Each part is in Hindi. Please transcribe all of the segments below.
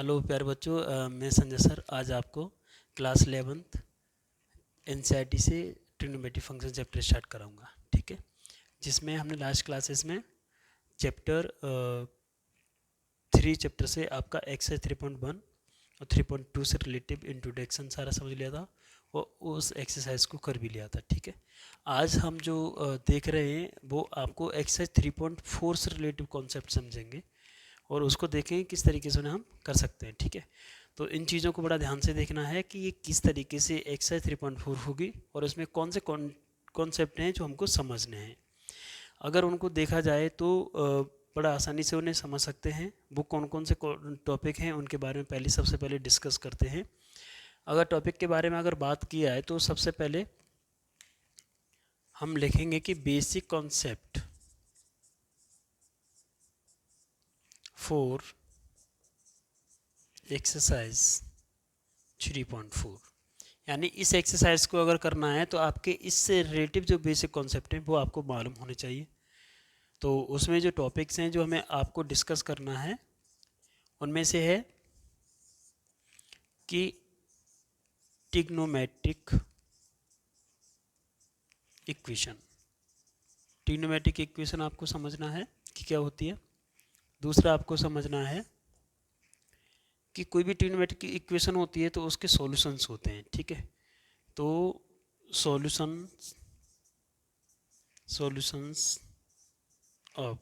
हेलो प्यारे बच्चों, मैं संजय सर आज आपको क्लास 11th एनसीईआरटी से ट्रिग्नोमेट्रिक फंक्शन चैप्टर स्टार्ट कराऊंगा। ठीक है, जिसमें हमने लास्ट क्लासेस में चैप्टर 3 चैप्टर से आपका एक्सरसाइज 3.1 और 3.2 से रिलेटिव इंट्रोडक्शन सारा समझ लिया था और उस एक्सरसाइज को कर भी लिया था। ठीक है, आज हम जो देख रहे हैं वो आपको एक्सरसाइज 3.4 से रिलेटिव कॉन्सेप्ट समझेंगे और उसको देखें किस तरीके से उन्हें हम कर सकते हैं। ठीक है, तो इन चीज़ों को बड़ा ध्यान से देखना है कि ये किस तरीके से एक्सरसाइज 3.4 होगी और उसमें कौन से कॉन्सेप्ट हैं जो हमको समझने हैं। अगर उनको देखा जाए तो बड़ा आसानी से उन्हें समझ सकते हैं। वो कौन कौन से टॉपिक हैं उनके बारे में सबसे पहले डिस्कस करते हैं। अगर टॉपिक के बारे में अगर बात किया है तो सबसे पहले हम लिखेंगे कि बेसिक कॉन्सेप्ट फॉर एक्सरसाइज 3.4, यानी इस एक्सरसाइज को अगर करना है तो आपके इससे रिलेटिव जो बेसिक कॉन्सेप्ट हैं वो आपको मालूम होने चाहिए। तो उसमें जो टॉपिक्स हैं जो हमें आपको डिस्कस करना है उनमें से है कि ट्रिग्नोमेट्रिक इक्वेशन। ट्रिग्नोमेट्रिक इक्वेशन आपको समझना है कि क्या होती है। दूसरा आपको समझना है कि कोई भी ट्रिग्नोमेट्रिक इक्वेशन होती है तो उसके सॉल्यूशंस होते हैं। ठीक है, तो सॉल्यूशंस ऑफ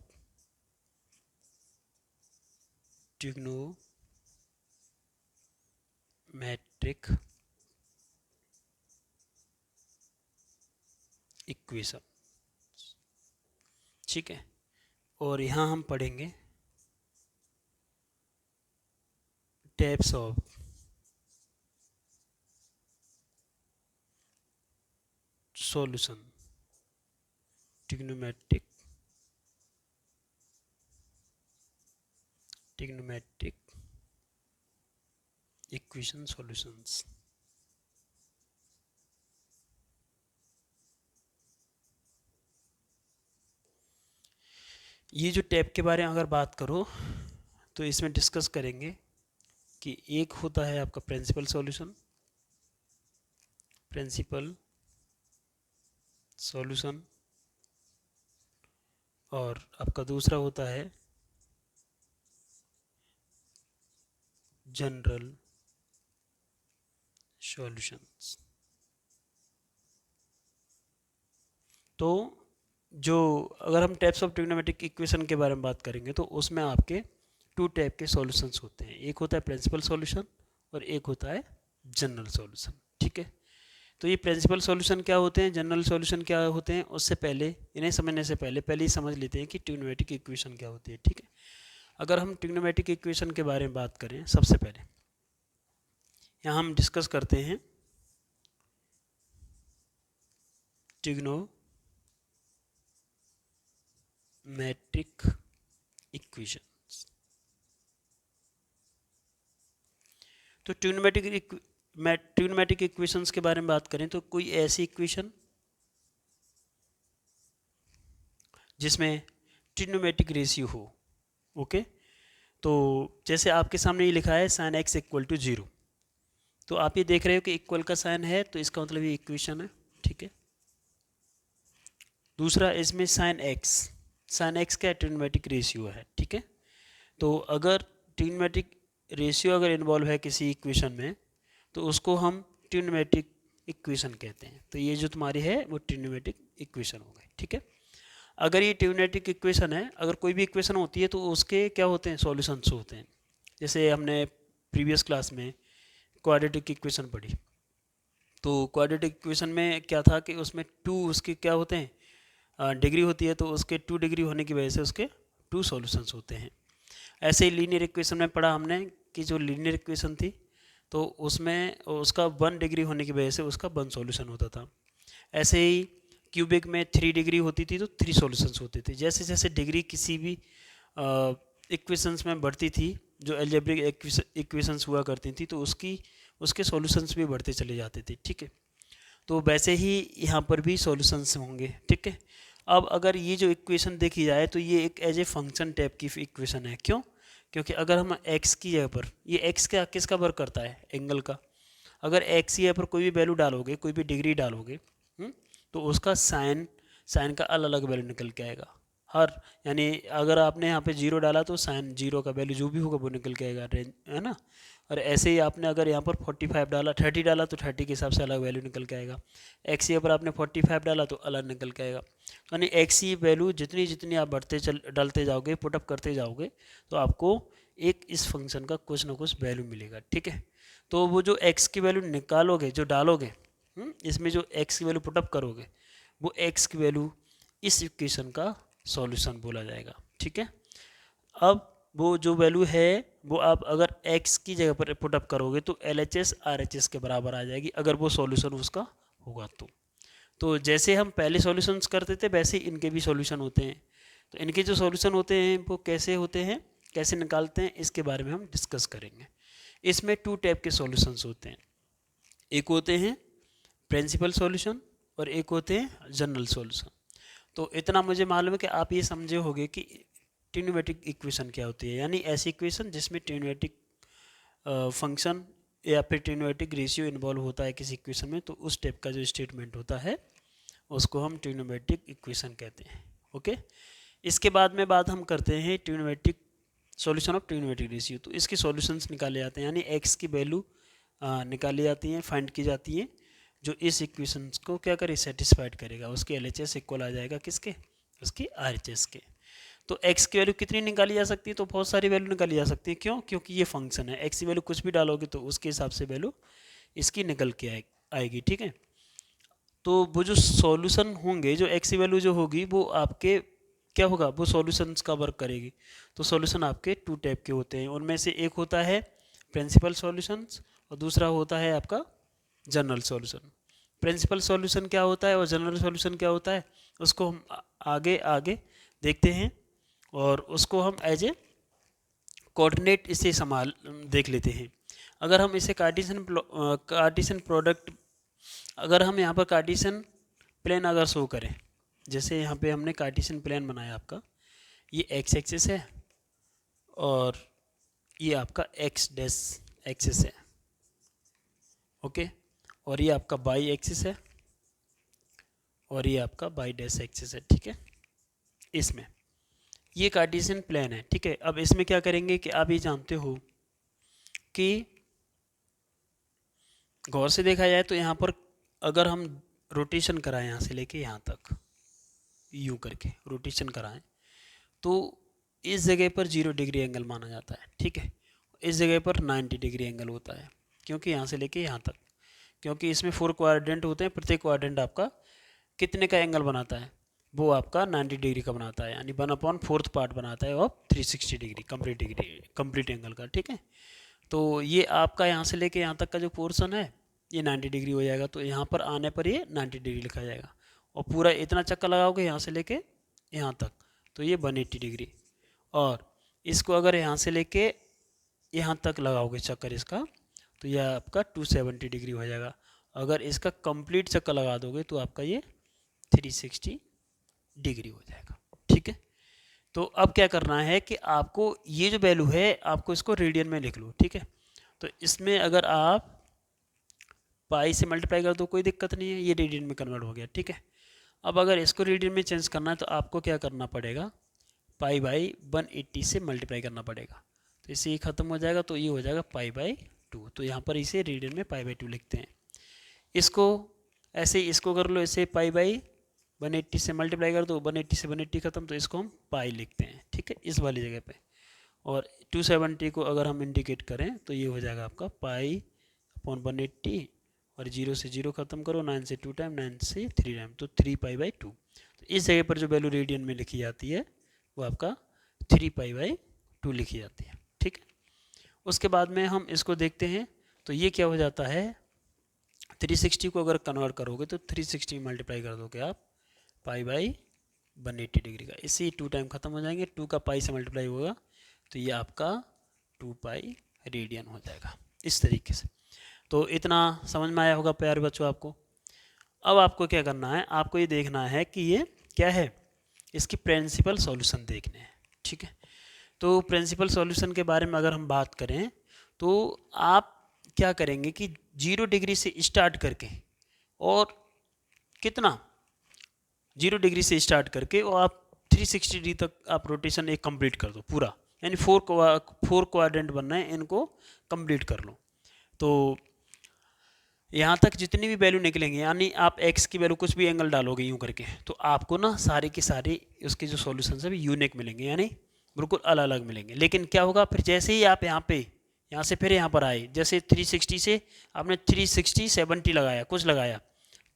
ट्रिग्नोमेट्रिक इक्वेशन। ठीक है, और यहाँ हम पढ़ेंगे types of solution trigonometric equation solutions. ये जो टैब के बारे में अगर बात करो तो इसमें डिस्कस करेंगे कि एक होता है आपका प्रिंसिपल सॉल्यूशन और आपका दूसरा होता है जनरल सॉल्यूशंस। तो जो अगर हम टाइप्स ऑफ ट्रिग्नोमेट्रिक इक्वेशन के बारे में बात करेंगे तो उसमें आपके 2 टाइप के सॉल्यूशंस होते हैं। एक होता है प्रिंसिपल सॉल्यूशन और एक होता है जनरल सॉल्यूशन। ठीक है, तो ये प्रिंसिपल सॉल्यूशन क्या होते हैं, जनरल सॉल्यूशन क्या होते हैं, उससे पहले इन्हें समझने से पहले ही समझ लेते हैं कि ट्रिग्नोमेट्रिक इक्वेशन क्या होती है। ठीक है, अगर हम ट्रिग्नोमेट्रिक इक्वेशन के बारे में बात करें सबसे पहले यहाँ हम डिस्कस करते हैं ट्रिग्नोमेट्रिक इक्वेशन। तो ट्रिग्नोमेट्रिक इक्वेशंस के बारे में बात करें तो कोई ऐसी इक्वेशन जिसमें ट्रिग्नोमेट्रिक रेशियो हो। ओके, तो जैसे आपके सामने ये लिखा है साइन एक्स इक्वल टू 0, तो आप ये देख रहे हो कि इक्वल का साइन है तो इसका मतलब ये इक्वेशन है। ठीक है, दूसरा इसमें साइन एक्स का ट्रिग्नोमेट्रिक रेशियो है। ठीक है, तो अगर ट्रिग्नोमेट्रिक रेशियो अगर इन्वॉल्व है किसी इक्वेशन में तो उसको हम ट्रिग्नोमेट्रिक इक्वेशन कहते हैं। तो ये जो तुम्हारी है वो ट्रिग्नोमेट्रिक इक्वेशन हो गई। ठीक है, अगर ये ट्रिग्नोमेट्रिक इक्वेशन है, अगर कोई भी इक्वेशन होती है तो उसके क्या होते हैं, सॉल्यूशंस होते हैं। जैसे हमने प्रीवियस क्लास में क्वाड्रेटिक इक्वेशन पढ़ी, तो क्वाड्रेटिक इक्वेशन में क्या था कि उसमें 2 उसके क्या होते हैं, डिग्री होती है, तो उसके 2 डिग्री होने की वजह से उसके 2 सॉल्यूशंस होते हैं। ऐसे ही लीनियर इक्वेशन में पढ़ा हमने कि जो लीनियर इक्वेशन थी तो उसमें उसका 1 डिग्री होने की वजह से उसका 1 सॉल्यूशन होता था। ऐसे ही क्यूबिक में 3 डिग्री होती थी तो 3 सॉल्यूशंस होते थे। जैसे जैसे डिग्री किसी भी इक्वेशंस में बढ़ती थी, जो अलजेब्रिक इक्वेशंस हुआ करती थी, तो उसके सॉल्यूशंस भी बढ़ते चले जाते थे। ठीक है, तो वैसे ही यहाँ पर भी सॉल्यूशंस होंगे। ठीक है, अब अगर ये जो इक्वेशन देखी जाए तो ये एक एज ए फंक्शन टाइप की इक्वेशन है। क्यों? क्योंकि अगर हम x की जगह पर, ये x क्या किसका वर्क करता है, एंगल का, अगर x की जगह पर कोई भी वैल्यू डालोगे, कोई भी डिग्री डालोगे, तो उसका साइन का अलग अलग वैल्यू निकल के आएगा हर, यानी अगर आपने यहाँ पे 0 डाला तो साइन 0 का वैल्यू जो भी होगा वो निकल के आएगा, रेंज है ना। और ऐसे ही आपने अगर यहाँ पर 45 डाला, 30 डाला तो 30 के हिसाब से अलग वैल्यू निकल के आएगा। एक्स यहाँ पर आपने 45 डाला तो अलग निकल के आएगा। यानी एक्स की वैल्यू जितनी जितनी आप डालते जाओगे, पुटअप करते जाओगे, तो आपको एक इस फंक्शन का कुछ ना कुछ वैल्यू मिलेगा, ठीक है। तो वो जो एक्स की वैल्यू निकालोगे, जो डालोगे, इसमें जो एक्स की वैल्यू पुटअप करोगे, वो एक्स की वैल्यू इस इक्वेशन का सॉल्यूशन बोला जाएगा, ठीक है। अब वो जो वैल्यू है वो आप अगर x की जगह पर पुटअप करोगे तो LHS RHS के बराबर आ जाएगी, अगर वो सॉल्यूशन उसका होगा तो जैसे हम पहले सॉल्यूशंस करते थे वैसे ही इनके भी सॉल्यूशन होते हैं। तो इनके जो सॉल्यूशन होते हैं वो कैसे होते हैं, कैसे निकालते हैं, इसके बारे में हम डिस्कस करेंगे। इसमें 2 टाइप के सॉल्यूशंस होते हैं, एक होते हैं प्रिंसिपल सॉल्यूशन और एक होते हैं जनरल सॉल्यूशन। तो इतना मुझे मालूम है कि आप ये समझे होंगे कि ट्रिग्नोमेट्रिक इक्वेशन क्या होती है, यानी ऐसी इक्वेशन जिसमें ट्रिग्नोमेट्रिक फंक्शन या फिर ट्रिग्नोमेट्रिक रेशियो इन्वॉल्व होता है किसी इक्वेशन में, तो उस टाइप का जो स्टेटमेंट होता है उसको हम ट्रिग्नोमेट्रिक इक्वेशन कहते हैं। ओके, इसके बाद में बात हम करते हैं trigonometric solution of trigonometric ratio. तो इसके सॉल्यूशंस निकाले जाते हैं, यानी एक्स की वैल्यू निकाली जाती हैं, फाइंड की जाती है, जो इस इक्वेशंस को क्या करे, सेटिस्फाइड करेगा। उसके LHS इक्वल आ जाएगा किसके, उसकी RHS के। तो x की वैल्यू कितनी निकाली जा सकती है, तो बहुत सारी वैल्यू निकाली जा सकती है। क्यों, क्योंकि ये फंक्शन है, x की वैल्यू कुछ भी डालोगे तो उसके हिसाब से वैल्यू इसकी निकल के आएगी, ठीक है। तो वो जो सॉल्यूशन होंगे, जो x की वैल्यू जो होगी वो आपके क्या होगा, वो सॉल्यूशंस का वर्क करेगी। तो सॉल्यूशन आपके 2 टाइप के होते हैं, उनमें से एक होता है प्रिंसिपल सॉल्यूशंस और दूसरा होता है आपका जनरल सॉल्यूशन। प्रिंसिपल सॉल्यूशन क्या होता है और जनरल सॉल्यूशन क्या होता है, उसको हम आगे आगे देखते हैं, और उसको हम एज ए कोऑर्डिनेट इसे संभाल देख लेते हैं। अगर हम इसे कार्टेशियन प्रोडक्ट, अगर हम यहाँ पर कार्टेशियन प्लेन अगर शो करें, जैसे यहाँ पे हमने कार्टेशियन प्लेन बनाया आपका, ये एक्स एक्सिस है और ये आपका एक्स डैश एक्सिस है, ओके, और ये आपका बाई एक्सिस है और ये आपका बाई डैश एक्सिस है, ठीक है। इसमें ये कार्टेशियन प्लेन है, ठीक है। अब इसमें क्या करेंगे कि आप ये जानते हो कि गौर से देखा जाए तो यहाँ पर अगर हम रोटेशन कराएं, यहाँ से लेके यहाँ तक यूँ करके रोटेशन कराएं, तो इस जगह पर 0 डिग्री एंगल माना जाता है, ठीक है। इस जगह पर 90 डिग्री एंगल होता है, क्योंकि यहाँ से लेके यहाँ तक, क्योंकि इसमें 4 क्वाड्रेंट होते हैं, प्रत्येक क्वाड्रेंट आपका कितने का एंगल बनाता है, वो आपका 90 डिग्री का बनाता है, यानी 1/4 पार्ट बनाता है ऑफ 360 डिग्री कंप्लीट एंगल का, ठीक है। तो ये आपका यहाँ से लेके यहाँ तक का जो पोर्शन है ये 90 डिग्री हो जाएगा, तो यहाँ पर आने पर ये 90 डिग्री लिखा जाएगा, और पूरा इतना चक्कर लगाओगे यहाँ से लेके यहाँ तक तो ये 180 डिग्री, और इसको अगर यहाँ से लेके यहाँ तक लगाओगे चक्कर इसका, तो यह आपका 270 डिग्री हो जाएगा। अगर इसका कंप्लीट चक्कर लगा दोगे तो आपका ये 360 डिग्री हो जाएगा, ठीक है। तो अब क्या करना है कि आपको ये जो वैल्यू है आपको इसको रेडियन में लिख लो, ठीक है। तो इसमें अगर आप पाई से मल्टीप्लाई कर दो कोई दिक्कत नहीं है, ये रेडियन में कन्वर्ट हो गया, ठीक है। अब अगर इसको रेडियन में चेंज करना है तो आपको क्या करना पड़ेगा, पाई बाई 180 से मल्टीप्लाई करना पड़ेगा, तो इससे ये खत्म हो जाएगा, तो ये हो जाएगा पाई बाई 2। तो यहाँ पर इसे रेडियन में पाई बाई 2 लिखते हैं। इसको ऐसे ही इसको कर लो, इसे पाई बाई 180 से मल्टीप्लाई कर दो, 180 से 180 खत्म, तो इसको हम पाई लिखते हैं, ठीक है, इस वाली जगह पे। और 270 को अगर हम इंडिकेट करें तो ये हो जाएगा आपका पाई अपॉन 180, और 0 से 0 खत्म करो, 9 से 2 टाइम, 9 से 3 टाइम, तो 3 पाई बाई 2। तो इस जगह पर जो वैल्यू रेडियन में लिखी जाती है वो आपका 3 पाई बाई 2 लिखी जाती है, ठीक है। उसके बाद में हम इसको देखते हैं, तो ये क्या हो जाता है, 360 को अगर कन्वर्ट करोगे तो 360 मल्टीप्लाई कर दोगे आप पाई बाई 180 डिग्री का, इसी 2 टाइम खत्म हो जाएंगे, 2 का पाई से मल्टीप्लाई होगा तो ये आपका 2 पाई रेडियन हो जाएगा, इस तरीके से। तो इतना समझ में आया होगा प्यारे बच्चों आपको। अब आपको क्या करना है, आपको ये देखना है कि ये क्या है, इसकी प्रिंसिपल सॉल्यूशन देखने हैं, ठीक है। तो प्रिंसिपल सॉल्यूशन के बारे में अगर हम बात करें तो आप क्या करेंगे कि 0 डिग्री से स्टार्ट करके और कितना 0 डिग्री से स्टार्ट करके और आप 360 डिग्री तक आप रोटेशन एक कंप्लीट कर दो पूरा, यानी फोर क्वाड्रेंट बनना है, इनको कंप्लीट कर लो। तो यहाँ तक जितनी भी वैल्यू निकलेंगे, यानी आप x की वैल्यू कुछ भी एंगल डालोगे यूँ करके, तो आपको ना सारे के सारे उसके जो सॉल्यूशन है यूनिक मिलेंगे, यानी बिल्कुल अलग अलग मिलेंगे। लेकिन क्या होगा फिर जैसे ही आप यहाँ से फिर यहाँ पर आए, जैसे 360 से आपने 360 70 लगाया, कुछ लगाया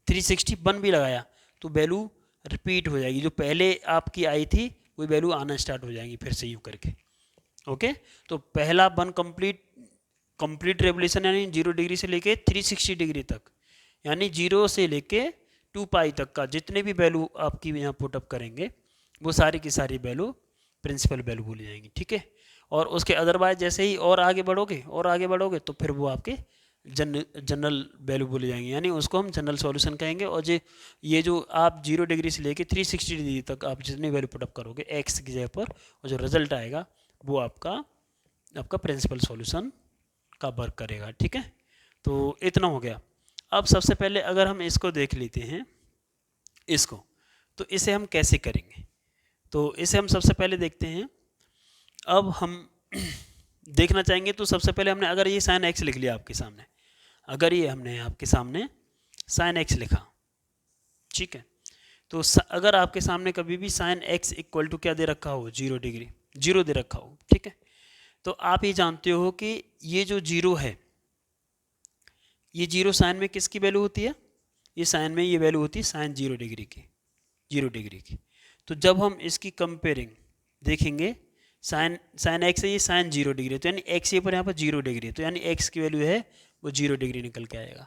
361 भी लगाया, तो वैल्यू रिपीट हो जाएगी, जो पहले आपकी आई थी वो वैल्यू आना स्टार्ट हो जाएंगी फिर से यूँ करके। ओके, तो पहला वन कंप्लीट रेवोल्यूशन यानी 0 डिग्री से लेके 360 डिग्री तक, यानी 0 से लेके 2 पाई तक का जितने भी वैल्यू आपकी यहाँ पुटअप करेंगे वो सारी की सारी वैल्यू प्रिंसिपल वैल्यू बोली जाएंगी, ठीक है। और उसके अदरवाइज जैसे ही और आगे बढ़ोगे तो फिर वो आपके जनरल वैल्यू बोली जाएंगी, यानी उसको हम जनरल सॉल्यूशन कहेंगे। और ये जो आप 0 डिग्री से लेके 360 डिग्री तक आप जितनी वैल्यू पुटअप करोगे एक्स की जगह पर, और जो रिजल्ट आएगा वो आपका प्रिंसिपल सॉल्यूशन का वर्क करेगा, ठीक है। तो इतना हो गया। अब सबसे पहले अगर हम इसको देख लेते हैं इसको, तो इसे हम कैसे करेंगे, तो इसे हम सबसे पहले देखते हैं। अब हम देखना चाहेंगे तो सबसे पहले हमने अगर ये साइन एक्स लिख लिया आपके सामने, अगर ये हमने आपके सामने साइन एक्स लिखा, ठीक है, तो अगर आपके सामने कभी भी साइन एक्स इक्वल टू क्या दे रखा हो 0 डिग्री 0 दे रखा हो, ठीक है, तो आप ये जानते हो कि ये जो 0 है, ये 0 साइन में किसकी वैल्यू होती है, ये साइन में ये वैल्यू होती है साइन 0 डिग्री की, 0 डिग्री की। तो जब हम इसकी कंपेयरिंग देखेंगे साइन एक्स है, ये साइन 0 डिग्री, तो यानी एक्स ये पर यहाँ पर 0 डिग्री, तो यानी एक्स की वैल्यू है वो 0 डिग्री निकल के आएगा।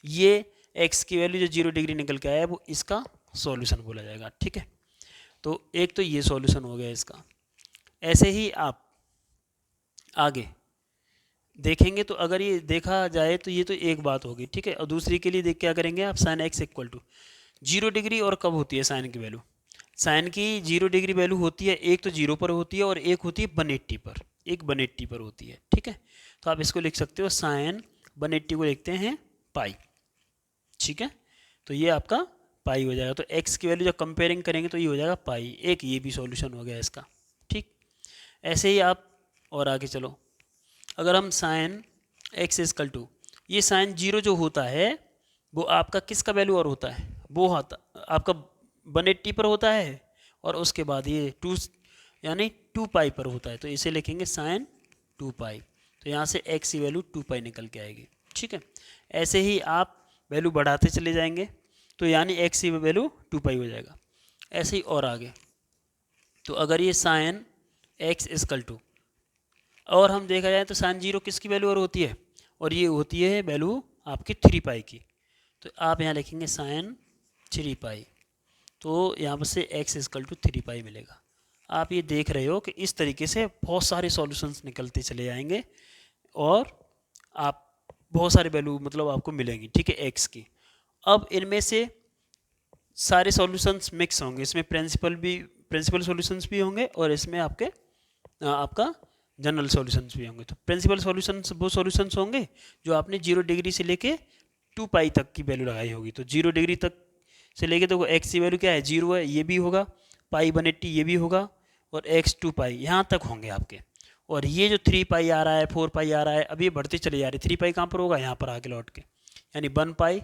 ये एक्स की वैल्यू जो 0 डिग्री निकल के आया वो इसका सॉल्यूशन बोला जाएगा, ठीक है। तो एक तो ये सॉल्यूशन हो गया इसका। ऐसे ही आप आगे देखेंगे तो अगर ये देखा जाए तो ये तो एक बात होगी, ठीक है। और दूसरी के लिए देख क्या करेंगे आप, sine x equal to 0 degree, और कब होती है साइन की वैल्यू, साइन की 0 डिग्री वैल्यू होती है एक तो 0 पर होती है और एक होती है 180 पर, एक 180 पर होती है, ठीक है। तो आप इसको लिख सकते हो साइन 180 को लिखते हैं पाई, ठीक है। तो ये आपका पाई हो जाएगा। तो एक्स की वैल्यू जब कंपेयरिंग करेंगे तो ये हो जाएगा पाई, एक ये भी सॉल्यूशन हो गया इसका, ठीक। ऐसे ही आप और आगे चलो, अगर हम साइन एक्स इक्वल टू, ये साइन 0 जो होता है वो आपका किसका वैल्यू और होता है, वो होता आपका 180 पर होता है, और उसके बाद ये 2 यानी 2 पाई पर होता है, तो इसे लिखेंगे साइन 2 पाई। तो यहाँ से एक्स की वैल्यू 2 पाई निकल के आएगी, ठीक है। ऐसे ही आप वैल्यू बढ़ाते चले जाएंगे तो यानी एक्स की वैल्यू 2 पाई हो जाएगा। ऐसे ही और आगे, तो अगर ये साइन एक्स इक्वल टू, और हम देखा जाए तो साइन 0 किसकी वैल्यू और होती है, और ये होती है वैल्यू आपकी 3 पाई की, तो आप यहाँ लिखेंगे साइन 3 पाई। तो यहाँ पर से एक्स इक्वल टू 3 पाई मिलेगा। आप ये देख रहे हो कि इस तरीके से बहुत सारे सॉल्यूशंस निकलते चले जाएंगे और आप बहुत सारे वैल्यू मतलब आपको मिलेंगी, ठीक है, एक्स की। अब इनमें से सारे सॉल्यूशंस मिक्स होंगे, इसमें प्रिंसिपल सॉल्यूशंस भी होंगे और इसमें आपका जनरल सॉल्यूशंस भी होंगे। तो प्रिंसिपल सॉल्यूशंस वो सॉल्यूशंस होंगे जो आपने 0 डिग्री से लेके 2 पाई तक की वैल्यू लगाई होगी। तो 0 डिग्री तक से लेके तो एक्स की वैल्यू क्या है 0 है, ये भी होगा, पाई 180 ये भी होगा, और एक्स 2 पाई यहाँ तक होंगे आपके। और ये जो 3 पाई आ रहा है 4 पाई आ रहा है, अब ये बढ़ते चले जा रहे। 3 पाई कहाँ पर होगा, यहाँ पर आके लौट के, यानी 1 पाई,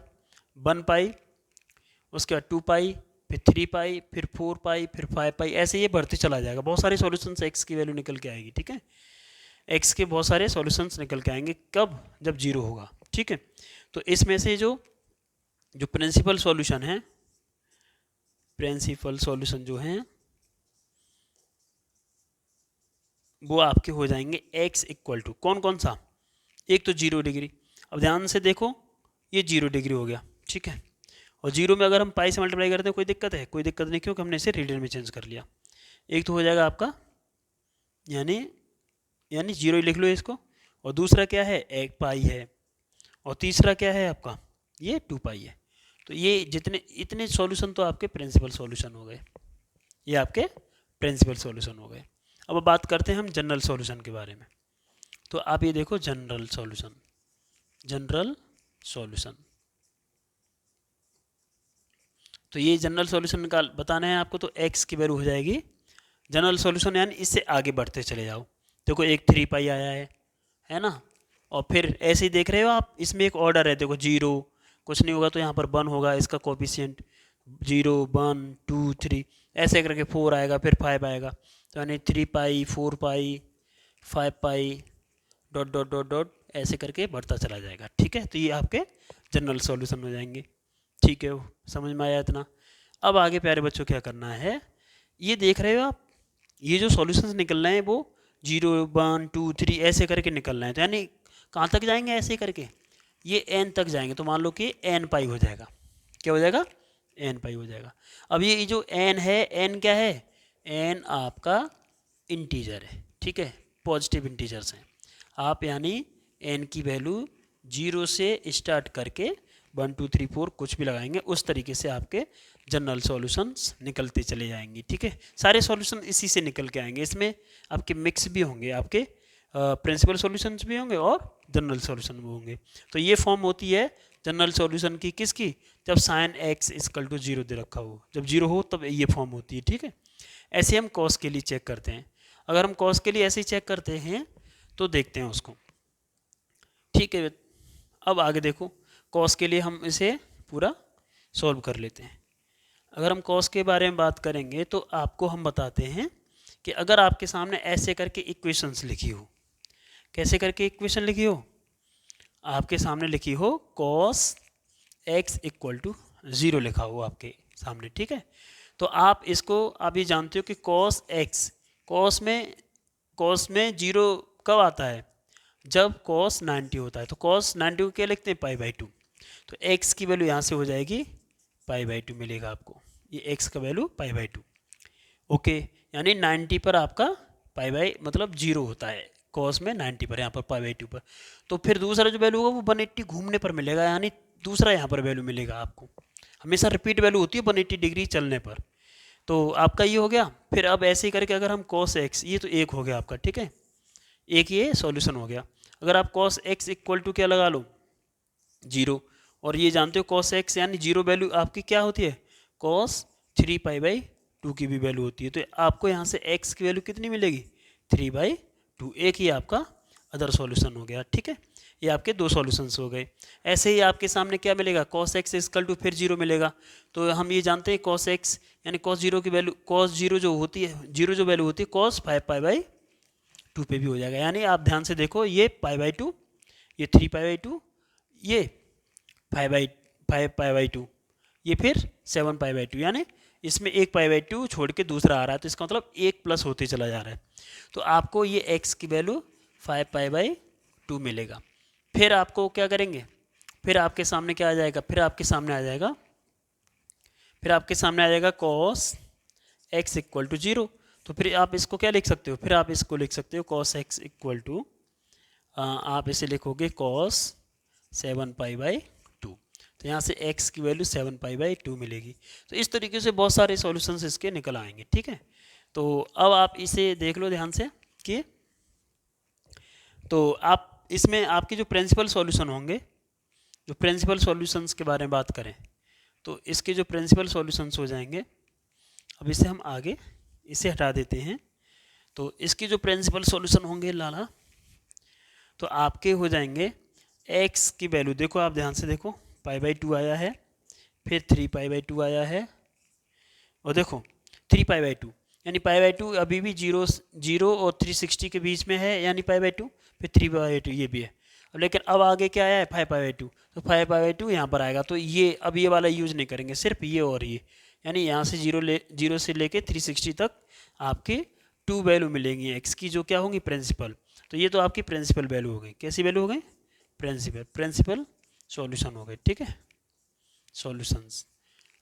उसके बाद 2 पाई, फिर 3 पाई, फिर 4 पाई, फिर 5 पाई, ऐसे ये बढ़ते चला जाएगा। बहुत सारे सॉल्यूशंस एक्स की वैल्यू निकल के आएगी, ठीक है। एक्स के बहुत सारे सॉल्यूशंस निकल के आएंगे, कब, जब 0 होगा, ठीक है। तो इसमें से जो प्रिंसिपल सॉल्यूशन है, प्रिंसिपल सॉल्यूशन जो हैं वो आपके हो जाएंगे एक्स इक्वल टू कौन कौन सा, एक तो 0 डिग्री। अब ध्यान से देखो ये 0 डिग्री हो गया, ठीक है। और 0 में अगर हम पाई से मल्टीप्लाई करते हैं कोई दिक्कत है, कोई दिक्कत नहीं, क्योंकि हमने इसे रेडियन में चेंज कर लिया। एक तो हो जाएगा आपका यानी 0 ही लिख लो इसको, और दूसरा क्या है 1 पाई है, और तीसरा क्या है आपका ये 2 पाई है। तो ये इतने सॉल्यूशन तो आपके प्रिंसिपल सॉल्यूशन हो गए, ये आपके प्रिंसिपल सॉल्यूशन हो गए। अब बात करते हैं हम जनरल सॉल्यूशन के बारे में। तो आप ये देखो जनरल सॉल्यूशन, जनरल सॉल्यूशन, तो ये जनरल सॉल्यूशन निकाल बताना है आपको। तो x की वैल्यू हो जाएगी जनरल सॉल्यूशन, यानी इससे आगे बढ़ते चले जाओ। देखो एक 3 पाई आया है ना, और फिर ऐसे ही देख रहे हो आप, इसमें एक ऑर्डर है, देखो 0 कुछ नहीं होगा तो यहाँ पर 1 होगा, इसका कोफिशिएंट 0 1 2 3 ऐसे करके 4 आएगा, फिर 5 आएगा, तो यानी 3 पाई 4 पाई 5 Pie dot dot dot dot ऐसे करके बढ़ता चला जाएगा। ठीक है, तो ये आपके जनरल सॉल्यूशन हो जाएंगे। ठीक है, समझ में आया इतना। अब आगे प्यारे बच्चों क्या करना है, ये देख रहे हो आप, ये जो सॉल्यूशंस निकल रहे हैं वो 0 1 2 3 ऐसे करके निकल रहे हैं, तो यानी कहाँ तक जाएंगे, ऐसे करके ये n तक जाएंगे, तो मान लो कि n पाई हो जाएगा। क्या हो जाएगा, n पाई हो जाएगा। अब ये जो n है, n क्या है, n आपका इंटीजर है। ठीक है, पॉजिटिव इंटीजर्स हैं आप, यानी n की वैल्यू 0 से स्टार्ट करके 1 2 3 4 कुछ भी लगाएंगे, उस तरीके से आपके जनरल सॉल्यूशंस निकलते चले जाएंगे। ठीक है, सारे सॉल्यूशन इसी से निकल के आएंगे, इसमें आपके मिक्स भी होंगे, आपके प्रिंसिपल सॉल्यूशंस भी होंगे और जनरल सॉल्यूशन भी होंगे। तो ये फॉर्म होती है जनरल सॉल्यूशन की, किसकी, जब साइन x इक्वल टू 0 दे रखा हो, जब 0 हो तब ये फॉर्म होती है। ठीक है, ऐसे हम कॉस के लिए चेक करते हैं। अगर हम कॉस के लिए ऐसे ही चेक करते हैं तो देखते हैं उसको। ठीक है, अब आगे देखो, कॉस के लिए हम इसे पूरा सॉल्व कर लेते हैं। अगर हम कॉस के बारे में बात करेंगे तो आपको हम बताते हैं कि अगर आपके सामने ऐसे करके इक्वेशंस लिखी हो, कैसे करके इक्वेशन लिखी हो, आपके सामने लिखी हो कॉस x इक्वल टू 0 लिखा हो आपके सामने। ठीक है, तो आप इसको, आप ये जानते हो कि कॉस x, कॉस में 0 कब आता है, जब कॉस 90 होता है। तो कॉस 90 को क्या लिखते हैं, π/2, तो x की वैल्यू यहाँ से हो जाएगी π/2 मिलेगा आपको, ये x का वैल्यू π/2। ओके, यानी 90 पर आपका मतलब 0 होता है कॉस में, 90 पर, यहाँ पर π/2 पर। तो फिर दूसरा जो वैल्यू होगा वो 180 घूमने पर मिलेगा, यानी दूसरा यहाँ पर वैल्यू मिलेगा आपको। हमेशा रिपीट वैल्यू होती है 180 डिग्री चलने पर। तो आपका ये हो गया। फिर अब ऐसे ही करके अगर हम कॉस x, ये तो एक हो गया आपका, ठीक है, एक ये सॉल्यूशन हो गया। अगर आप कॉस x इक्वल टू क्या लगा लो, 0, और ये जानते हो कॉस x यानी 0 वैल्यू आपकी क्या होती है, कॉस 3π/2 की भी वैल्यू होती है। तो आपको यहाँ से x की वैल्यू कितनी मिलेगी, 3/2, एक ही आपका अदर सॉल्यूशन हो गया। ठीक है, ये आपके दो सॉल्यूशंस हो गए। ऐसे ही आपके सामने क्या मिलेगा, cos x इक्वल टू फिर 0 मिलेगा। तो हम ये जानते हैं cos x यानी cos 0 की वैल्यू, cos 0 जो होती है, 0 जो वैल्यू होती है cos 5π/2 पे भी हो जाएगा। यानी आप ध्यान से देखो, ये π/2, ये 3π/2, ये 5π/2, ये फिर 7π/2, यानी इसमें एक π/2 छोड़ के दूसरा आ रहा है, तो इसका मतलब एक प्लस होते चला जा रहा है। तो आपको ये x की वैल्यू 5π/2 मिलेगा। फिर आपको क्या करेंगे, फिर आपके सामने क्या आ जाएगा, फिर आपके सामने आ जाएगा cos x इक्वल टू 0। तो फिर आप इसको क्या लिख सकते हो, फिर आप इसको लिख सकते हो cos x इक्वल टू, आप इसे लिखोगे cos 7π/2। तो यहाँ से x की वैल्यू 7π/2 मिलेगी। तो इस तरीके से बहुत सारे सॉल्यूशंस इसके निकल आएंगे। ठीक है, तो अब आप इसे देख लो ध्यान से कि, तो आप इसमें आपके जो प्रिंसिपल सॉल्यूशन होंगे, जो प्रिंसिपल सॉल्यूशंस के बारे में बात करें तो इसके जो प्रिंसिपल सॉल्यूशंस हो जाएंगे, अब इसे हम आगे इसे हटा देते हैं। तो इसके जो प्रिंसिपल सॉल्यूशन होंगे लाला, तो आपके हो जाएंगे x की वैल्यू, देखो आप ध्यान से देखो, π/2 आया है, फिर 3π/2 आया है, और देखो 3π/2 यानी π/2 अभी भी 0 और 360 के बीच में है, यानी π/2, फिर 3/2 ये भी है। लेकिन अब आगे क्या आया है, 5π/2, तो 5π/2 यहाँ पर आएगा। तो ये अब ये वाला यूज नहीं करेंगे, सिर्फ ये और ये, यानी यहाँ से 0 से लेके 360 तक आपके 2 वैल्यू मिलेंगी x की, जो क्या होंगी, प्रिंसिपल। तो ये तो आपकी प्रिंसिपल वैल्यू हो गई। कैसी वैल्यू हो गई, प्रिंसिपल सॉल्यूशन हो गए। ठीक है, सॉल्यूशंस।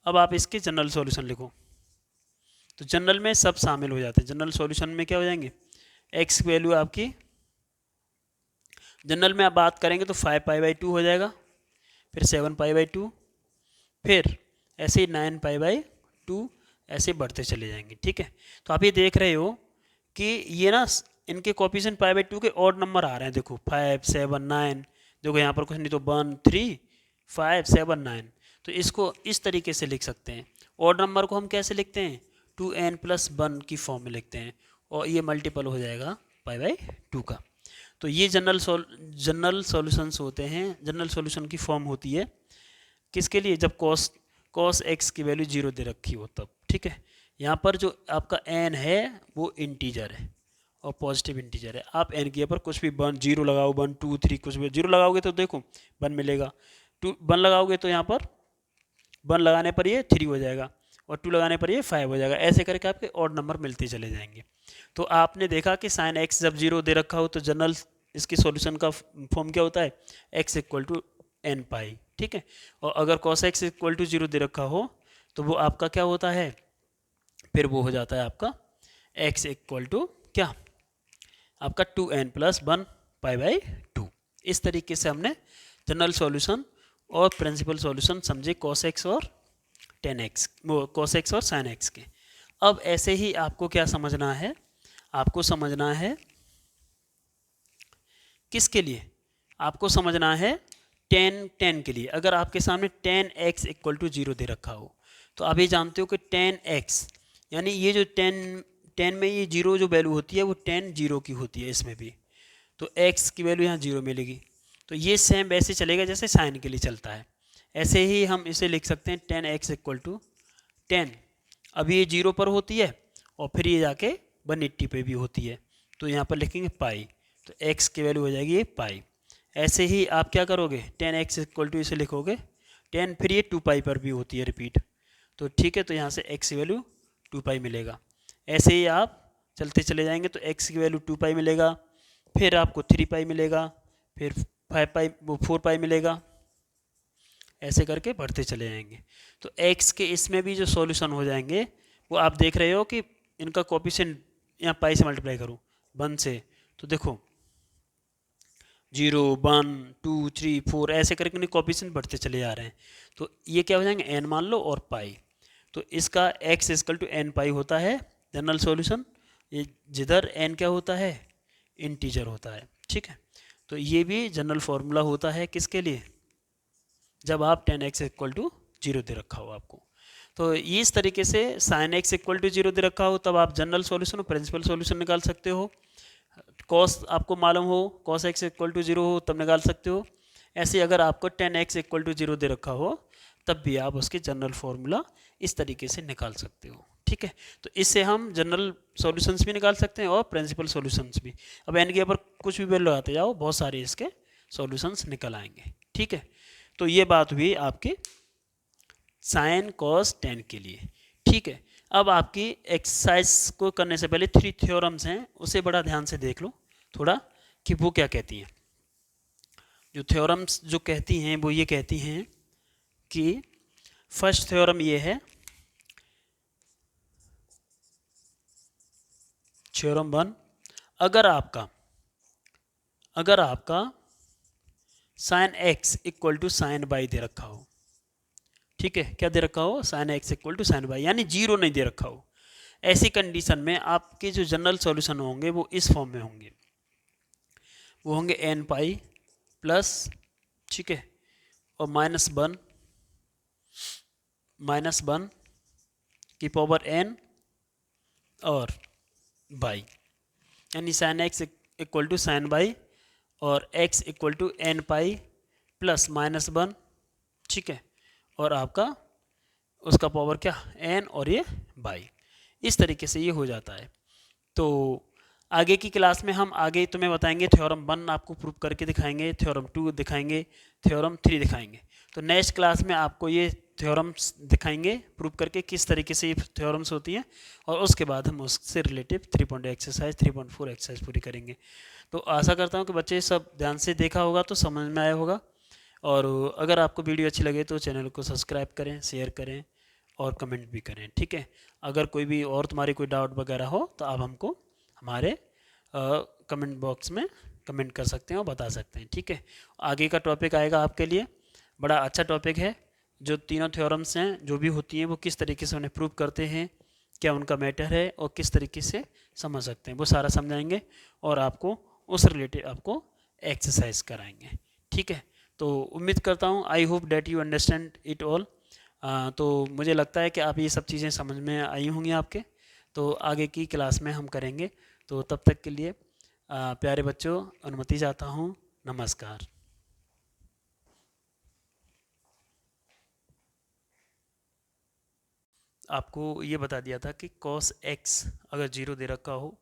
अब आप इसके जनरल सॉल्यूशन लिखो। तो जनरल में सब शामिल हो जाते हैं। जनरल सॉल्यूशन में क्या हो जाएंगे, x वैल्यू आपकी जनरल में आप बात करेंगे तो 5π/2 हो जाएगा, फिर 7π/2, फिर ऐसे ही 9π/2, ऐसे बढ़ते चले जाएंगे। ठीक है, तो आप ये देख रहे हो कि ये ना इनके कोफिशिएंट पाई बाई 2 के ऑड नंबर आ रहे हैं। देखो 5 7 9, देखो यहाँ पर कुछ नहीं तो 1 3 5 7 9। तो इसको इस तरीके से लिख सकते हैं। ऑड नंबर को हम कैसे लिखते हैं, 2n+1 की फॉर्म में लिखते हैं, और ये मल्टीपल हो जाएगा पाई बाई 2 का। तो ये जनरल सॉल्यूशंस होते हैं, जनरल सॉल्यूशन की फॉर्म होती है किसके लिए, जब cos x की वैल्यू 0 दे रखी हो तब। ठीक है, यहाँ पर जो आपका n है वो इंटीजर है और पॉजिटिव इंटीजर है। आप n के ऊपर कुछ भी 1 0 लगाओ, 1 2 3 कुछ भी 0 लगाओगे तो देखो 1 मिलेगा, 1 लगाओगे तो यहाँ पर 1 लगाने पर ये 3 हो जाएगा, और 2 लगाने पर ये 5 हो जाएगा। ऐसे करके आपके ऑड नंबर मिलते चले जाएंगे। तो आपने देखा कि साइन एक्स जब 0 दे रखा हो तो जनरल इसकी सॉल्यूशन का फॉर्म क्या होता है, x इक्वल टू एन पाई। ठीक है, और अगर cos x इक्वल टू 0 दे रखा हो तो वो आपका क्या होता है, फिर वो हो जाता है आपका x इक्वल टू क्या, आपका 2n+1 पाई बाई 2। इस तरीके से हमने जनरल सॉल्यूशन और प्रिंसिपल सॉल्यूशन समझे cos x और tan x, cos x और sin x के। अब ऐसे ही आपको क्या समझना है, आपको समझना है किसके लिए, आपको समझना है tan के लिए। अगर आपके सामने tan x इक्वल टू 0 दे रखा हो तो आप ये जानते हो कि tan x यानी ये जो tan में ये 0 जो वैल्यू होती है वो tan 0 की होती है इसमें भी, तो x की वैल्यू यहाँ 0 मिलेगी। तो ये सेम वैसे चलेगा जैसे साइन के लिए चलता है। ऐसे ही हम इसे लिख सकते हैं tan x इक्वल टू 10, अभी ये 0 पर होती है और फिर ये जाके 180 पे भी होती है, तो यहाँ पर लिखेंगे पाई, तो x की वैल्यू हो जाएगी ये पाई। ऐसे ही आप क्या करोगे, tan x इक्वल टू इसे लिखोगे 10, फिर ये 2 पाई पर भी होती है रिपीट, तो ठीक है, तो यहाँ से x की वैल्यू 2 पाई मिलेगा। ऐसे ही आप चलते चले जाएंगे तो x की वैल्यू 2 पाई मिलेगा, फिर आपको 3 पाई मिलेगा, फिर 5 पाई, वो 4 पाई मिलेगा, ऐसे करके बढ़ते चले जाएंगे। तो x के इसमें भी जो सॉल्यूशन हो जाएंगे वो आप देख रहे हो कि इनका कोफिशिएंट यहाँ पाई से मल्टीप्लाई करूँ 1 से, तो देखो 0 1 2 3 4 ऐसे करके कोफिशिएंट बढ़ते चले जा रहे हैं। तो ये क्या हो जाएंगे, n मान लो और पाई, तो इसका x इक्वल टू n पाई होता है जनरल सॉल्यूशन, ये जिधर n क्या होता है, इंटीजर होता है। ठीक है, तो ये भी जनरल फॉर्मूला होता है किसके लिए, जब आप tan x इक्वल टू 0 दे रखा हो आपको। तो ये इस तरीके से sin x इक्वल टू 0 दे रखा हो तब आप जनरल सॉल्यूशन और प्रिंसिपल सॉल्यूशन निकाल सकते हो। cos आपको मालूम हो, cos x इक्वल टू 0 हो तब निकाल सकते हो। ऐसे अगर आपको tan x इक्वल टू 0 दे रखा हो तब भी आप उसके जनरल फॉर्मूला इस तरीके से निकाल सकते हो। ठीक है, तो इससे हम जनरल सॉल्यूशंस भी निकाल सकते हैं और प्रिंसिपल सॉल्यूशंस भी। अब एन के ऊपर कुछ भी वैल्यू लगाते जाओ, बहुत सारे इसके सॉल्यूशंस निकल आएंगे। ठीक है, तो ये बात हुई आपकी साइन कॉस टेन के लिए। ठीक है, अब आपकी एक्सरसाइज को करने से पहले 3 थ्योरम्स हैं, उसे बड़ा ध्यान से देख लो थोड़ा कि वो क्या कहती हैं। जो थ्योरम्स जो कहती हैं वो ये कहती हैं कि फर्स्ट थ्योरम ये है, थ्योरम 1, अगर आपका sine x equal to sine y दे रखा हो, ठीक है, क्या दे रखा हो, sine x equal to sine y, यानी 0 नहीं दे रखा हो, ऐसी कंडीशन में आपके जो जनरल सॉल्यूशन होंगे वो इस फॉर्म में होंगे, वो होंगे एन पाई प्लस, ठीक है, और माइनस वन की पावर एन और बाई, यानी sine x equal to sine y और x equal to n pi plus -1, ठीक है, और आपका उसका पावर क्या n और ये बाई, इस तरीके से ये हो जाता है। तो आगे की क्लास में हम आगे तुम्हें बताएंगे, थ्योरम 1 आपको प्रूव करके दिखाएंगे, थ्योरम 2 दिखाएंगे, थ्योरम 3 दिखाएंगे। तो नेक्स्ट क्लास में आपको ये थ्योरम्स दिखाएंगे प्रूव करके किस तरीके से ये थ्योरम्स होती हैं, और उसके बाद हम उससे रिलेटिव 3 एक्सरसाइज 3.4 एक्सरसाइज पूरी करेंगे। तो आशा करता हूँ कि बच्चे सब ध्यान से देखा होगा तो समझ में आया होगा, और अगर आपको वीडियो अच्छी लगे तो चैनल को सब्सक्राइब करें, शेयर करें और कमेंट भी करें। ठीक है, अगर कोई भी और तुम्हारी कोई डाउट वगैरह हो तो आप हमको हमारे कमेंट बॉक्स में कमेंट कर सकते हैं और बता सकते हैं। ठीक है, आगे का टॉपिक आएगा आपके लिए, बड़ा अच्छा टॉपिक है, जो तीनों थ्योरम्स हैं जो भी होती हैं वो किस तरीके से उन्हें प्रूव करते हैं, क्या उनका मैटर है और किस तरीके से समझ सकते हैं, वो सारा समझाएंगे और आपको उस रिलेटेड आपको एक्सरसाइज कराएंगे। ठीक है, तो उम्मीद करता हूँ, I hope that you understand it all. तो मुझे लगता है कि आप ये सब चीज़ें समझ में आई होंगी आपके, तो आगे की क्लास में हम करेंगे। तो तब तक के लिए प्यारे बच्चों, अनुमति चाहता हूँ। नमस्कार। आपको ये बता दिया था कि cos x अगर जीरो दे रखा हो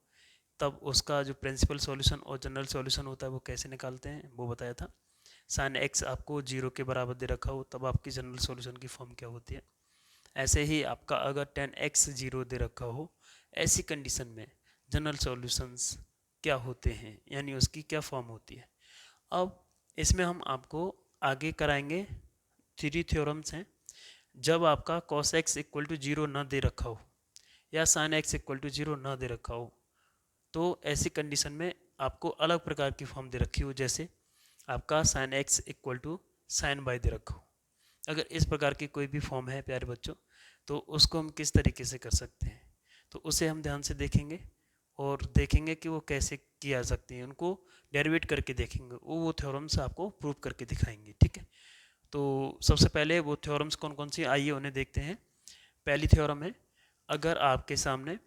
तब उसका जो प्रिंसिपल सॉल्यूशन और जनरल सॉल्यूशन होता है वो कैसे निकालते हैं, वो बताया था। साइन x आपको जीरो के बराबर दे रखा हो तब आपकी जनरल सॉल्यूशन की फॉर्म क्या होती है। ऐसे ही आपका अगर tan x जीरो दे रखा हो, ऐसी कंडीशन में जनरल सॉल्यूशंस क्या होते हैं, यानी उसकी क्या फॉर्म होती है। अब इसमें हम आपको आगे कराएंगे, थ्री थ्योरम्स हैं। जब आपका cos x equal to zero न दे रखा हो या sin x equal to zero न दे रखा हो, तो ऐसी कंडीशन में आपको अलग प्रकार की फॉर्म दे रखी हो, जैसे आपका sin x equal to sin y दे रखा हो। अगर इस प्रकार की कोई भी फॉर्म है प्यारे बच्चों, तो उसको हम किस तरीके से कर सकते हैं, तो उसे हम ध्यान से देखेंगे और देखेंगे कि वो कैसे किया जा सकती है, उनको डेरिवेट करके देखेंगे, वो थ्योरम्स आपको प्रूव करके दिखाएंगे। ठीक है, तो सबसे पहले वो थ्योरम्स कौन कौन सी, आइए उन्हें देखते हैं। पहली थ्योरम है, अगर आपके सामने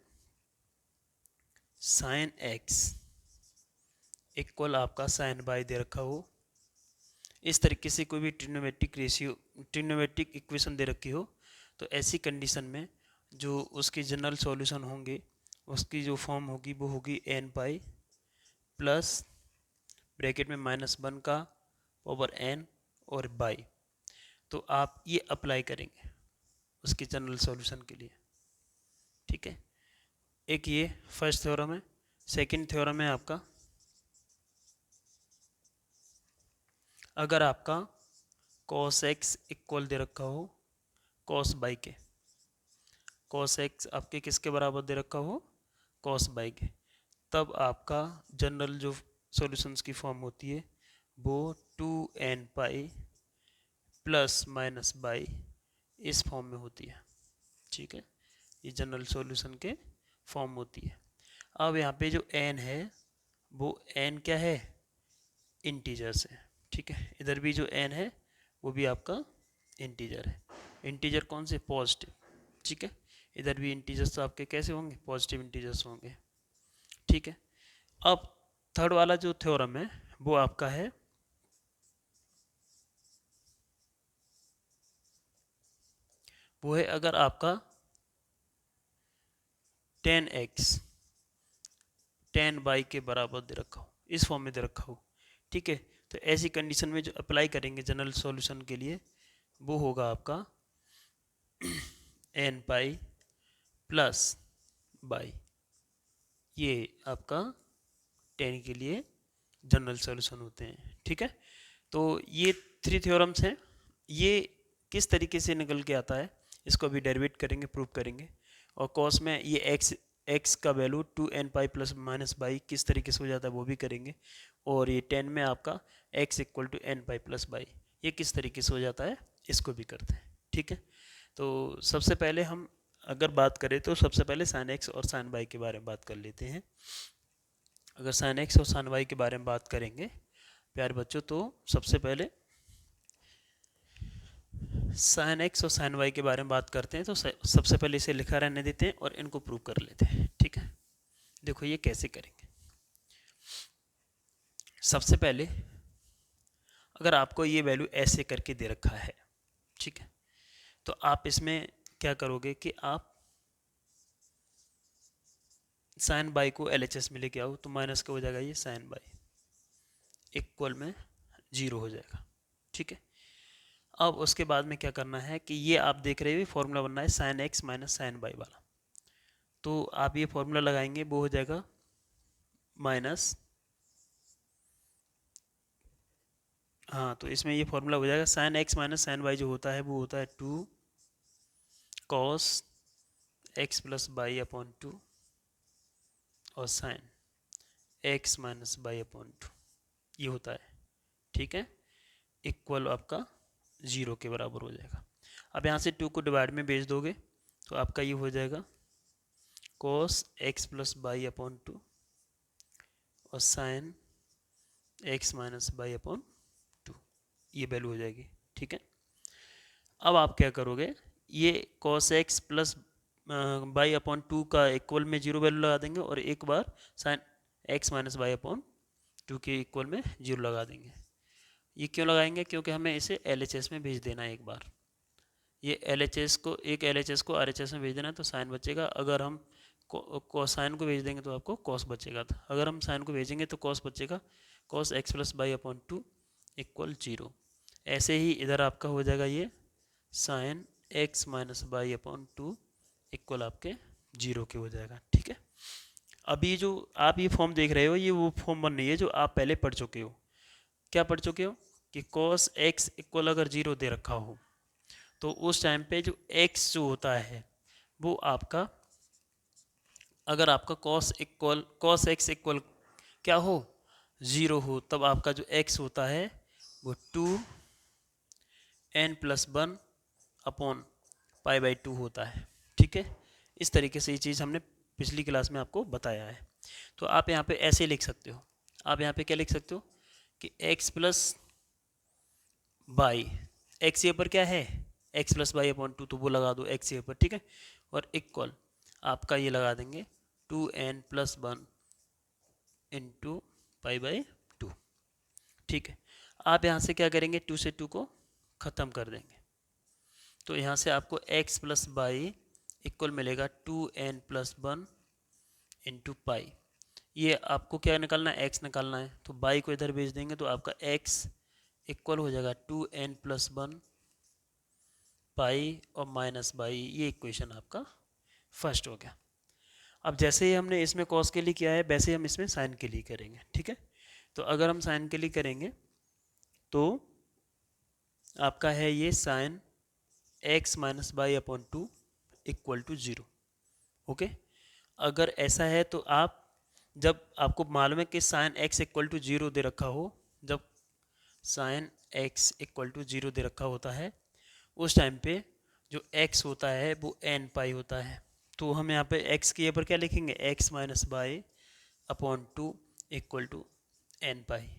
साइन एक्स इक्वल आपका साइन बाई दे रखा हो, इस तरीके से कोई भी ट्रिग्नोमेट्रिक रेशियो, ट्रिग्नोमेट्रिक इक्वेशन दे रखी हो, तो ऐसी कंडीशन में जो उसके जनरल सॉल्यूशन होंगे, उसकी जो फॉर्म होगी वो होगी एन पाई प्लस ब्रैकेट में -1 का पावर एन और बाई। तो आप ये अप्लाई करेंगे उसके जनरल सॉल्यूशन के लिए। ठीक है, एक ये फर्स्ट थ्योरम है। सेकंड थ्योरम है आपका, अगर आपका cos x इक्वल दे रखा हो cos बाई के, cos x आपके किसके बराबर दे रखा हो, cos बाई के, तब आपका जनरल जो सॉल्यूशंस की फॉर्म होती है वो 2n pi plus minus by इस फॉर्म में होती है। ठीक है, ये जनरल सॉल्यूशन के फॉर्म होती है। अब यहाँ पे जो n है वो n क्या है, इंटीजर्स है। ठीक है, इधर भी जो n है वो भी आपका इंटीजर है। इंटीजर कौन से, पॉजिटिव। ठीक है, इधर भी इंटीजर्स तो आपके कैसे होंगे, पॉजिटिव इंटीजर्स होंगे। ठीक है, अब थर्ड वाला जो थ्योरम है वो आपका है, वो है अगर आपका tan x tan y के बराबर दे रखा हो, इस फॉर्म में दे रखा हो। ठीक है, तो ऐसी कंडीशन में जो अप्लाई करेंगे जनरल सॉल्यूशन के लिए वो होगा आपका n पाई प्लस बाई, ये आपका tan के लिए जनरल सॉल्यूशन होते हैं। ठीक है, तो ये थ्री थ्योरम्स हैं। ये किस तरीके से निकल के आता है इसको अभी डेरिवेट करेंगे, प्रूव करेंगे। और कॉस में ये एक्स का value 2n pi plus minus by किस तरीके से हो जाता है वो भी करेंगे। और ये 10 में आपका x equal to n pi plus y ये किस तरीके से हो जाता है इसको भी करते हैं। ठीक है, तो सबसे पहले हम अगर बात करें तो सबसे पहले साइन एक्स और साइन बाई के बारे में बात कर लेते हैं। अगर साइन एक्स और साइन वाई के बारे में बात करेंगे प्यारे बच्चों, तो सबसे पहले साइन एक्स और साइन वाई के बारे में बात करते हैं। तो सबसे पहले इसे लिखा रहने देते हैं और इनको प्रूव कर लेते हैं। ठीक है, देखो ये कैसे करेंगे। सबसे पहले अगर आपको ये वैल्यू ऐसे करके दे रखा है, ठीक है, तो आप इसमें क्या करोगे कि आप साइन बाई को LHS में लेके आओ, तो माइनस का हो जाएगा ये साइन बाई इक्वल में 0 हो जाएगा। ठीक है, अब उसके बाद में क्या करना है कि ये आप देख रहे हो फॉर्मूला बनना है sine x minus sine y वाला, तो आप ये फॉर्मूला लगाएंगे, वो हो जाएगा माइनस, हाँ तो इसमें ये फॉर्मूला हो जाएगा sine x minus sine y जो होता है वो होता है 2 cos x plus y upon 2 और sine x minus y upon 2 ये होता है। ठीक है, इक्वल आपका 0 के बराबर हो जाएगा। अब यहाँ से 2 को डिवाइड में भेज दोगे तो आपका ये हो जाएगा cos x plus y upon two और sine x minus y upon two, ये वैल्यू हो जाएगी। ठीक है, अब आप क्या करोगे, ये cos x plus y upon two का इक्वल में जीरो वैल्यू लगा देंगे और एक बार sine x minus y upon two के इक्वल में जीरो लगा देंगे। ये क्यों लगाएंगे, क्योंकि हमें इसे LHS में भेज देना है एक बार। ये LHS को, एक LHS को RHS में भेज देना है तो साइन बचेगा। अगर हम कोसाइन को भेज देंगे तो आपको कॉस बचेगा, था अगर हम साइन को भेजेंगे तो कॉस बचेगा। Cos x plus y upon two equal zero. ऐसे ही इधर आपका हो जाएगा ये sine x minus y upon two equal आपके जीरो के हो जाएगा। ठीक है, अभी जो आप ये फॉर्म देख रहे हो ये वो फॉर्म बन रही है जो आप पहले पढ़ चुके हो। क्या पढ़ चुके हो कि कॉस एक्स इक्वल अगर जीरो दे रखा हो तो उस टाइम पे जो एक्स जो होता है वो आपका, अगर आपका कॉस एक्स इक्वल क्या हो, जीरो हो, तब आपका जो एक्स होता है वो 2n+1 upon pi by two होता है। ठीक है, इस तरीके से ये चीज़ हमने पिछली क्लास में आपको बताया है। तो आप यहाँ पे ऐसे लिख सकते हो, आप यहाँ पे क्या लिख सकते हो कि x प्लस बाई, एक्स ये पर क्या है x plus y upon to, तो वो लगा दो x ये पर। ठीक है, और इक्वल आपका ये लगा देंगे 2n+1 into pi by two. ठीक है, आप यहाँ से क्या करेंगे, 2 से 2 को ख़त्म कर देंगे तो यहाँ से आपको x प्लस बाई इक्वल मिलेगा 2n+1 इंटू पाई। ये आपको क्या निकालना है, x निकालना है, तो बाई को इधर भेज देंगे तो आपका x इक्वल हो जाएगा 2n+1 पाई और माइनस बाई। ये इक्वेशन आपका फर्स्ट हो गया। अब जैसे ही हमने इसमें कॉस के लिए किया है वैसे ही हम इसमें साइन के लिए करेंगे। ठीक है, तो अगर हम साइन के लिए करेंगे तो आपका है ये sine x minus y upon two equal to zero. Okay, अगर ऐसा है तो आप, जब आपको मालूम है कि sine x equal to zero दे रखा हो, जब sine x equal to zero दे रखा होता है उस टाइम पे जो x होता है वो n पाई होता है। तो हम यहाँ पे x के ऊपर क्या लिखेंगे, x minus y upon two equal to n pi.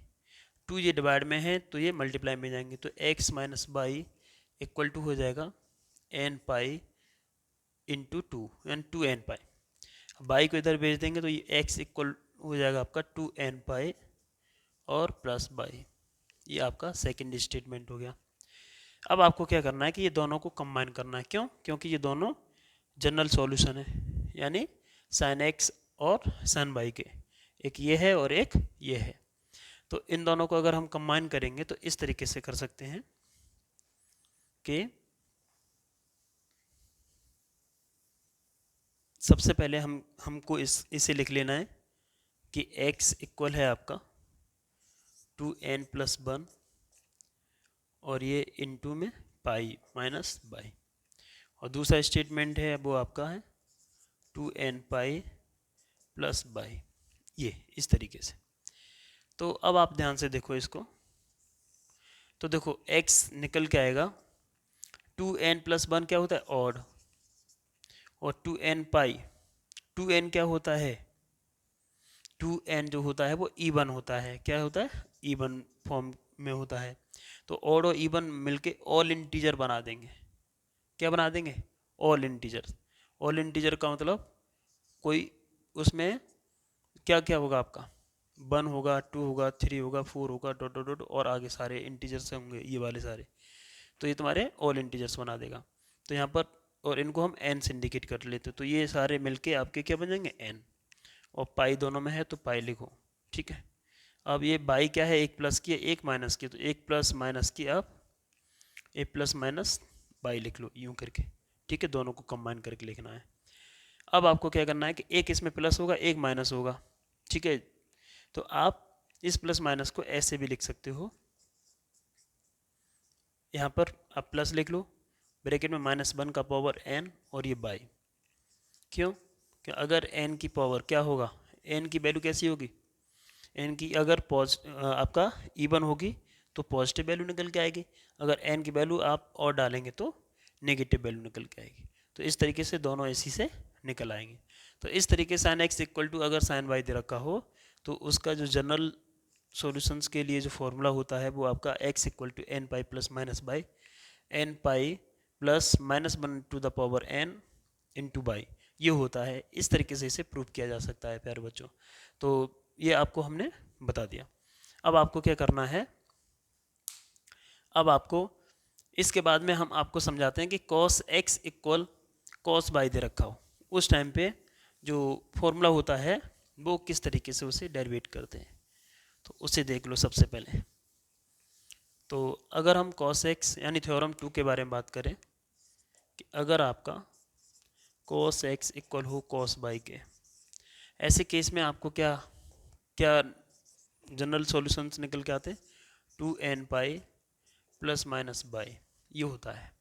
Two ये डिवाइड में है तो ये मल्टीप्लाई में जाएंगे तो x minus y equal to हो जाएगा n pi into two n two n pi. Y को इधर भेज देंगे तो ये x इक्वल हो जाएगा आपका 2n पाई और प्लस बाई। ये आपका सेकेंड स्टेटमेंट हो गया। अब आपको क्या करना है कि ये दोनों को कंबाइन करना है। क्यों, क्योंकि ये दोनों जनरल सॉल्यूशन है, यानी साइन एक्स और साइन बाई के, एक ये है और एक ये है। तो इन दोनों को अगर हम कंबाइन करेंगे तो इस तरीके से कर सकते हैं कि सबसे पहले हमको इसे लिख लेना है कि x इक्वल है आपका 2n+1 और ये इनटू में पाई माइनस बाई, और दूसरा स्टेटमेंट है वो आपका है 2n पाई प्लस बाई, ये इस तरीके से। तो अब आप ध्यान से देखो इसको, तो देखो x निकल के आएगा 2n+1 क्या होता है ऑड, और 2n पाई, 2n क्या होता है, 2n जो होता है वो इवन होता है। क्या होता है, इवन फॉर्म में होता है। तो ऑड और इवन मिलके ऑल इंटीजर बना देंगे। क्या बना देंगे, ऑल इंटीजर। ऑल इंटीजर का मतलब कोई उसमें क्या क्या होगा आपका, 1 होगा, 2 होगा, 3 होगा, 4 होगा, डॉट डॉट डॉट, और आगे सारे इंटीजर्स होंगे ये वाले सारे। तो ये तुम्हारे ऑल इंटीजर्स बना देगा। तो यहाँ पर, और इनको हम एन से इंडिकेट कर लेते, तो ये सारे मिलके आपके क्या बन जाएंगे, एन, और पाई दोनों में है तो पाई लिखो। ठीक है, अब ये बाई क्या है, एक प्लस की है एक माइनस की, तो एक प्लस माइनस की आप ए प्लस माइनस बाई लिख लो यूं करके। ठीक है, दोनों को कंबाइन करके लिखना है। अब आपको क्या करना है कि एक इसमें प्लस होगा एक माइनस होगा। ठीक है, तो आप इस प्लस माइनस को ऐसे भी लिख सकते हो, यहाँ पर आप प्लस लिख लो, ब्रैकेट में -1 का पावर n और ये बाई। क्यों, कि अगर n की पावर क्या होगा, n की वैल्यू कैसी होगी, n की अगर आपका इवन होगी तो पॉजिटिव वैल्यू निकल के आएगी, अगर n की वैल्यू आप और डालेंगे तो नेगेटिव वैल्यू निकल के आएगी। तो इस तरीके से दोनों इसी से निकल आएंगे। तो इस तरीके साइन एक्स इक्वल टू अगर साइन वाई दे रखा हो तो उसका जो जनरल सॉल्यूशंस के लिए जो फॉर्मूला होता है वो आपका x equal to n pi plus minus y n pi plus minus one to the power n into y, ये होता है। इस तरीके से इसे प्रूव किया जा सकता है प्यारे बच्चों। तो ये आपको हमने बता दिया। अब आपको क्या करना है, अब आपको इसके बाद में हम आपको समझाते हैं कि cos x equal cos y दे रखा हो, उस टाइम पे जो फॉर्मूला होता है वो किस तरीके से उसे डेरिवेट करते हैं, तो उसे देख लो सबसे पहले। तो अगर हम cos x यानी थ्योरम 2 के बारे में बात करें कि अगर आपका cos x इक्वल हो cos y के, ऐसे केस में आपको क्या क्या जनरल सॉल्यूशंस निकल के आते हैं, 2n pi plus minus by, ये होता है।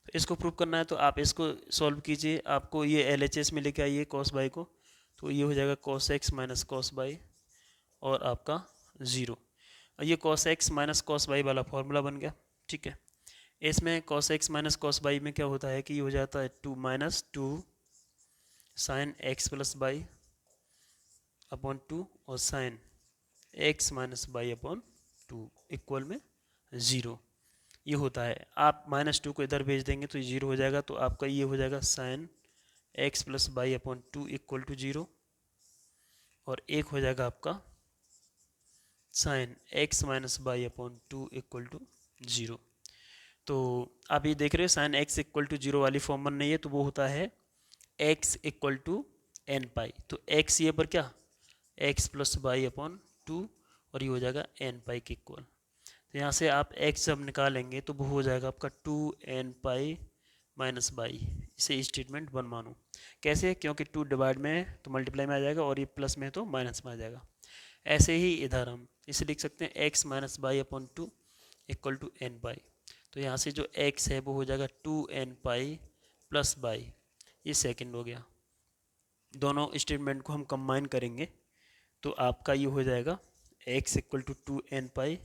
तो इसको प्रूव करना है तो आप इसको सॉल्व कीजिए, आपको ये LHS में लेके आइए cos y को, तो ये हो जाएगा cos x minus cos y और आपका 0। ये cos x minus cos y वाला फॉर्मूला बन गया, ठीक है। इसमें cos x minus cos y में क्या होता है कि ये हो जाता है 2 minus 2 sine x plus y upon 2 और sine x minus y upon 2 equal में 0, ये होता है। आप माइनस 2 को इधर भेज देंगे तो 0 हो जाएगा, तो आपका ये हो जाएगा sine x plus y upon 2 equal to 0 और एक हो जाएगा आपका sine x minus y upon 2 equal to 0। तो आप ये देख रहे हो साइन x इक्वल टू 0 वाली फॉर्म बन रही है, तो वो होता है x equal to n pi, तो x ये पर क्या x प्लस बाई अपॉन 2 और ये हो जाएगा एन पाई के इक्वल। तो यहाँ से आप x जब निकालेंगे तो वो हो जाएगा आपका 2n पाई माइनस बाई, इसे स्टेटमेंट 1 मानो। कैसे, क्योंकि 2 डिवाइड में है तो मल्टीप्लाई में आ जाएगा और ये प्लस में है तो माइनस में आ जाएगा। ऐसे ही इधर हम इसे लिख सकते हैं x minus y upon 2 equal to n pi, तो यहाँ से जो x है वो हो जाएगा 2n पाई प्लस बाई, ये सेकंड हो गया। दोनों स्टेटमेंट को हम कंबाइन करेंगे तो आपका ये हो जाएगा x equal to 2n pi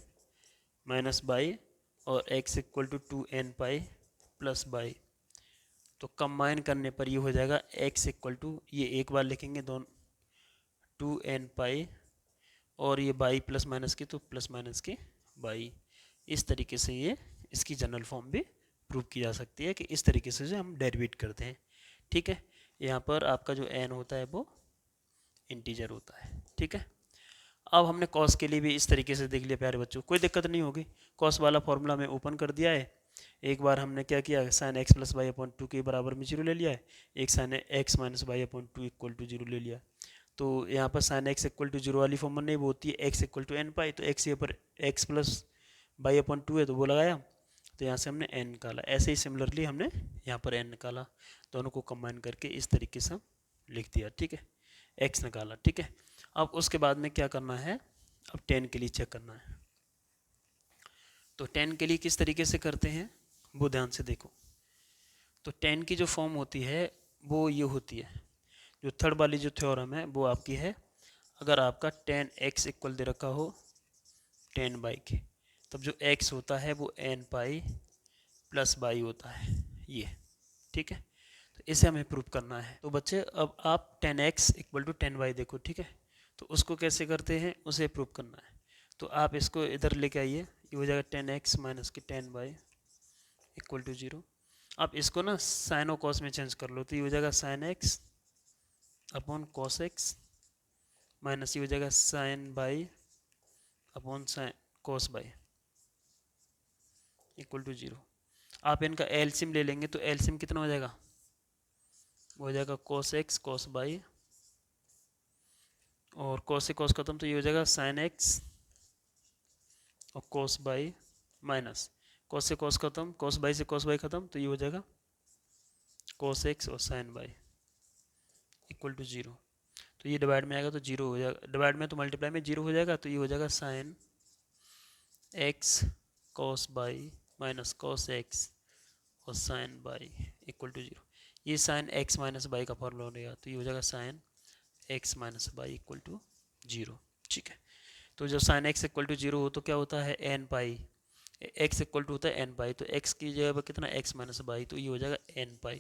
minus y और x equal to 2n pi plus y. तो कंबाइन करने पर ये हो जाएगा x इक्वल टू, ये एक बार लिखेंगे दोनों 2n पाई और ये बाई प्लस माइनस की तो प्लस माइनस की बाई। इस तरीके से ये इसकी जनरल फॉर्म भी प्रूव की जा सकती है कि इस तरीके से हम डेरिवेट करते हैं, ठीक है। यहाँ पर आपका जो n होता है वो इंटीजर होता है, ठीक है। अब हमने कॉस के लिए भी इस तरीके से देख लिया प्यारे बच्चों, कोई दिक्कत नहीं होगी। कॉस वाला फॉर्मूला में ओपन कर दिया है, एक बार हमने क्या किया sine x plus y upon 2 के बराबर में 0 ले लिया है, एक sine x minus y upon 2 equal to 0 ले लिया। तो यहाँ पर साइन एक्स इक्वल टू 0 वाली फॉर्म नहीं, वो होती है x equal to n pi, तो एक्स यहाँ पर एक्स प्लस बाई अपॉन 2 है तो वो लगाया, तो यहाँ से हमने एन निकाला। ऐसे ही सिमिलरली हमने यहाँ पर एन निकाला, दोनों को कंबाइन करके इस तरीके से लिख दिया, ठीक है, एक्स निकाला, ठीक है। अब उसके बाद में क्या करना है, अब 10 के लिए चेक करना है। तो 10 के लिए किस तरीके से करते हैं वो ध्यान से देखो। तो 10 की जो फॉर्म होती है वो ये होती है, जो थर्ड वाली जो थ्योरम है वो आपकी है, अगर आपका 10x इक्वल दे रखा हो 10 बाई के, तब जो x होता है वो n पाई प्लस बाई होता है, ये, ठीक है। तो इसे हमें प्रूव करना है। तो बच्चे अब आप 10x इक्वल टू 10 बाई देखो, ठीक है, तो उसको कैसे करते हैं उसे प्रूव करना है। तो आप इसको इधर लेके आइए, ये हो जाएगा 10x माइनस के 10 बाई इक्वल टू 0। आप इसको ना साइन और कॉस में चेंज कर लो, तो ये हो जाएगा sine x upon cos x minus ये हो जाएगा sine y upon sine cos y equal to 0। आप इनका एलसीएम ले लेंगे तो एलसीएम कितना हो जाएगा, वो हो जाएगा कॉस एक्स कॉस बाई और कॉस से कॉस खत्म तो ये हो जाएगा साइन एक्स और कॉस बाई माइनस कॉस से कॉस खत्म, कॉस बाई से कॉस बाई खत्म, तो ये हो जाएगा कॉस एक्स और साइन बाई इक्वल टू 0। तो ये डिवाइड में आएगा तो 0 हो जाएगा, डिवाइड में तो मल्टीप्लाई में 0 हो जाएगा, तो ये हो जाएगा sine x cos y minus cos x और साइन बाई इक्वल टू 0। ये साइन एक्स माइनस बाई का फॉर्मूला होगा, तो ये हो जाएगा sine x minus y equal to 0, ठीक है। तो जब साइन एक्स इक्वल टू 0 हो तो क्या होता है n pi, x equal to होता है एन पाई, तो एक्स की जगह पर कितना एक्स माइनस बाई, तो ये हो जाएगा एन पाई।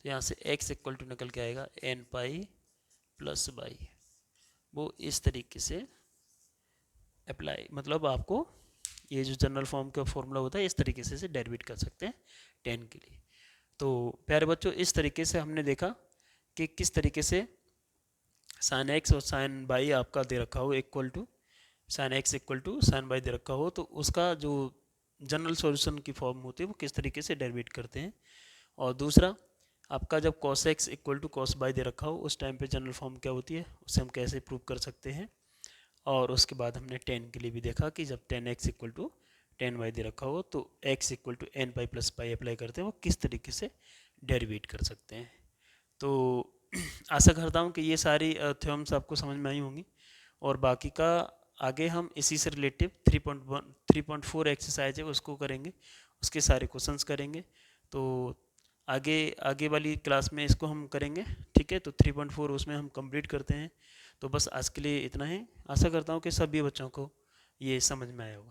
तो यहाँ से एक्स इक्वल टू निकल के आएगा एन पाई प्लस बाई, वो इस तरीके से अप्लाई, मतलब आपको ये जो जनरल फॉर्म का फॉर्मूला होता है इस तरीके से डेरिवेट कर सकते हैं टेन के लिए। तो प्यारे बच्चों, इस तरीके से हमने देखा कि किस तरीके से साइन एक्स और साइन बाई आपका दे रखा हो equal to sine x equal to sine y दे रखा हो, तो उसका जो जनरल सॉल्यूशन की फॉर्म होती है वो किस तरीके से डेरिवेट करते हैं। और दूसरा, आपका जब cos x equal to cos y दे रखा हो उस टाइम पे जनरल फॉर्म क्या होती है, उसे हम कैसे प्रूव कर सकते हैं। और उसके बाद हमने टेन के लिए भी देखा कि जब tan x equal to tan y दे रखा हो तो x equal to n pi plus pi apply करते हैं वो किस तरीके से डेरिवेट कर सकते हैं। तो आशा करता हूँ कि ये सारी थ्योरम्स आपको समझ में आई होंगी, और बाकी का आगे हम इसी से रिलेटिव 3.4 एक्सरसाइज है उसको करेंगे, उसके सारे क्वेश्चंस करेंगे। तो आगे आगे वाली क्लास में इसको हम करेंगे, ठीक है। तो 3.4 उसमें हम कंप्लीट करते हैं। तो बस आज के लिए इतना ही। आशा करता हूँ कि सभी बच्चों को ये समझ में आया होगा।